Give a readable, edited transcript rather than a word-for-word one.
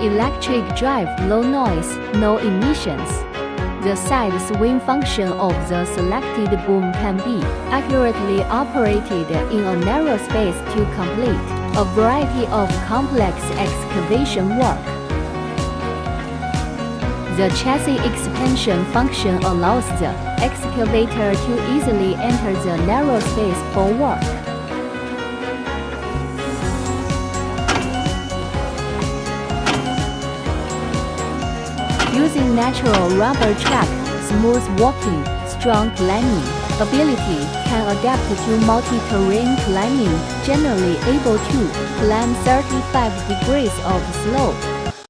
Electric drive, low noise, no emissions. The side swing function of the selected boom can be accurately operated in a narrow space to complete a variety of complex excavation work. The chassis expansion function allows the excavator to easily enter the narrow space for work. Using natural rubber track, smooth walking, strong climbing ability can adapt to multi-terrain climbing, generally able to climb 35 degrees of slope.